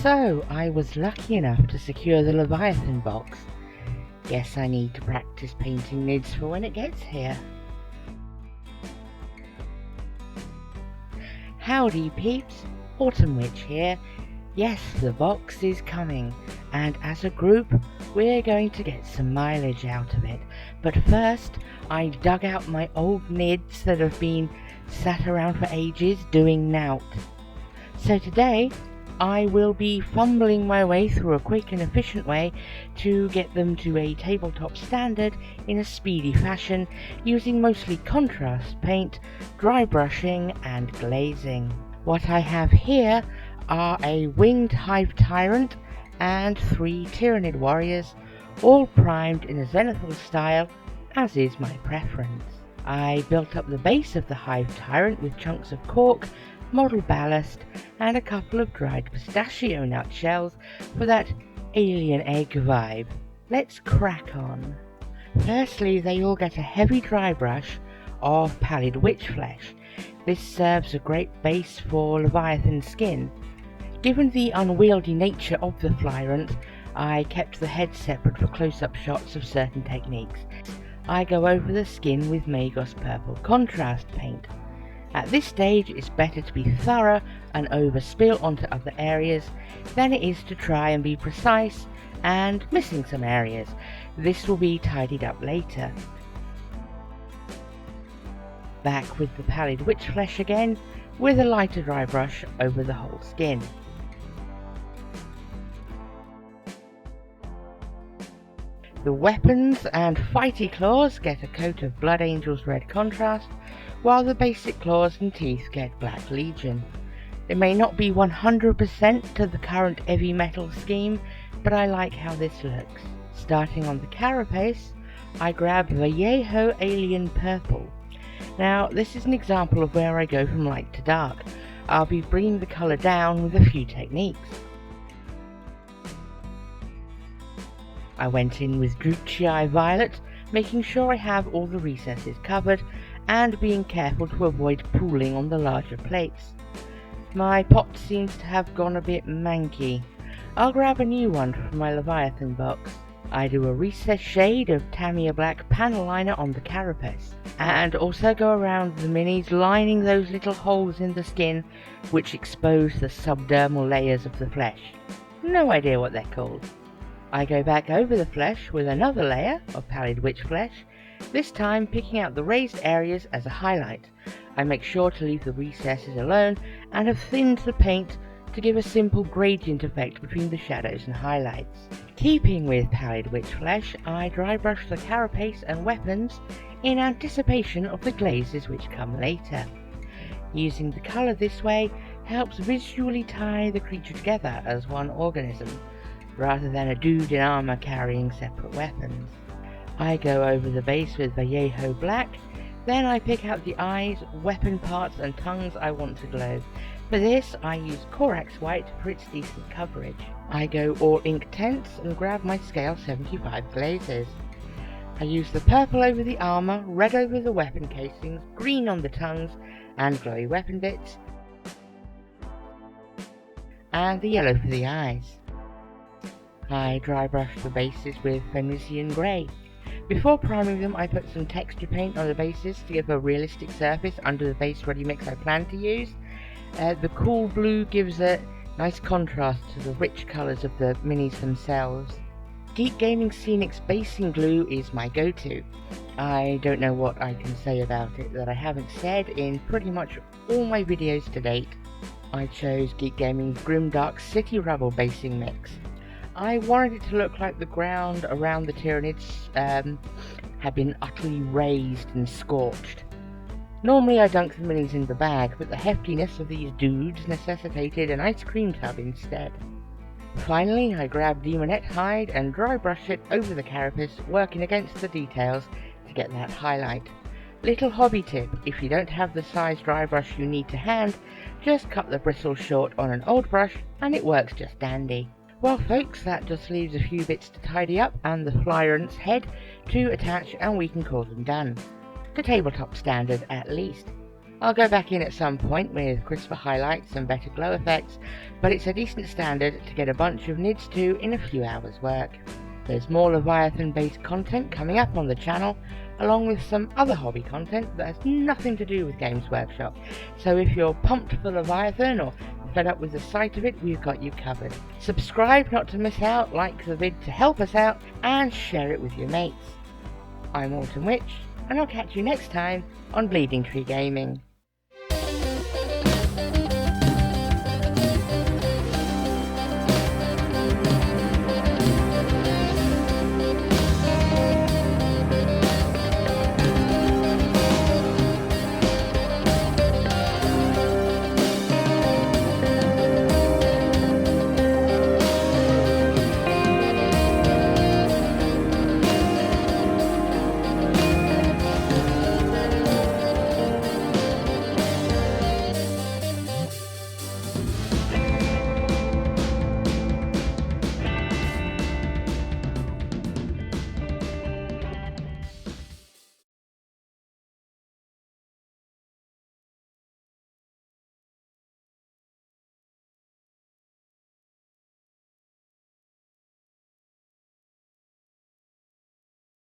So, I was lucky enough to secure the Leviathan box. Guess I need to practice painting Nids for when it gets here. Howdy peeps, Autumn Witch here. Yes, the box is coming, and as a group, we're going to get some mileage out of it. But first, I dug out my old Nids that have been sat around for ages doing nout. So today, I will be fumbling my way through a quick and efficient way to get them to a tabletop standard in a speedy fashion, using mostly contrast paint, dry brushing and glazing. What I have here are a winged hive tyrant and 3 tyrannid warriors, all primed in a zenithal style, as is my preference. I built up the base of the hive tyrant with chunks of cork, model ballast and a couple of dried pistachio nut shells for that alien egg vibe. Let's crack on. Firstly, they all get a heavy dry brush of pallid witch flesh. This serves a great base for Leviathan skin. Given the unwieldy nature of the flyrant, I kept the head separate for close-up shots of certain techniques. I go over the skin with Magos purple contrast paint. At this stage, it's better to be thorough and overspill onto other areas than it is to try and be precise and missing some areas. This will be tidied up later. Back with the pallid witch flesh again, with a lighter dry brush over the whole skin. The weapons and fighty claws get a coat of Blood Angel's red contrast, while the basic claws and teeth get Black Legion. It may not be 100% to the current heavy metal scheme, but I like how this looks. Starting on the carapace, I grab Vallejo Alien Purple. Now, this is an example of where I go from light to dark. I'll be bringing the colour down with a few techniques. I went in with Druchii Violet, making sure I have all the recesses covered and being careful to avoid pooling on the larger plates. My pot seems to have gone a bit manky. I'll grab a new one from my Leviathan box. I do a recessed shade of Tamiya Black panel liner on the carapace, and also go around the minis lining those little holes in the skin which expose the subdermal layers of the flesh. No idea what they're called. I go back over the flesh with another layer of pallid witch flesh, this time picking out the raised areas as a highlight. I make sure to leave the recesses alone and have thinned the paint to give a simple gradient effect between the shadows and highlights. Keeping with pallid witch flesh, I dry brush the carapace and weapons in anticipation of the glazes which come later. Using the colour this way helps visually tie the creature together as one organism, rather than a dude in armour carrying separate weapons. I go over the base with Vallejo Black, then I pick out the eyes, weapon parts and tongues I want to glow. For this I use Corax White for its decent coverage. I go all ink tense and grab my scale 75 glazes. I use the purple over the armour, red over the weapon casings, green on the tongues and glowy weapon bits, and the yellow for the eyes. I dry brush the bases with Phoenician Grey. Before priming them, I put some texture paint on the bases to give a realistic surface under the base ready mix I plan to use. The cool blue gives a nice contrast to the rich colours of the minis themselves. Geek Gaming Scenic's basing glue is my go-to. I don't know what I can say about it that I haven't said in pretty much all my videos to date. I chose Geek Gaming's Grimdark City Rubble basing mix. I wanted it to look like the ground around the Tyranids had been utterly razed and scorched. Normally I dunk the minis in the bag, but the heftiness of these dudes necessitated an ice cream tub instead. Finally, I grab Demonette hide and dry brush it over the carapace, working against the details to get that highlight. Little hobby tip: if you don't have the size dry brush you need to hand, just cut the bristles short on an old brush and it works just dandy. Well folks, that just leaves a few bits to tidy up and the flyrant's head to attach, and we can call them done. To tabletop standard at least. I'll go back in at some point with crisper highlights and better glow effects, but it's a decent standard to get a bunch of Nids 2 in a few hours work. There's more Leviathan based content coming up on the channel, along with some other hobby content that has nothing to do with Games Workshop, so if you're pumped for Leviathan or fed up with the sight of it, we've got you covered. Subscribe not to miss out, like the vid to help us out, and share it with your mates. I'm Autumn Witch, and I'll catch you next time on Bleeding Tree Gaming.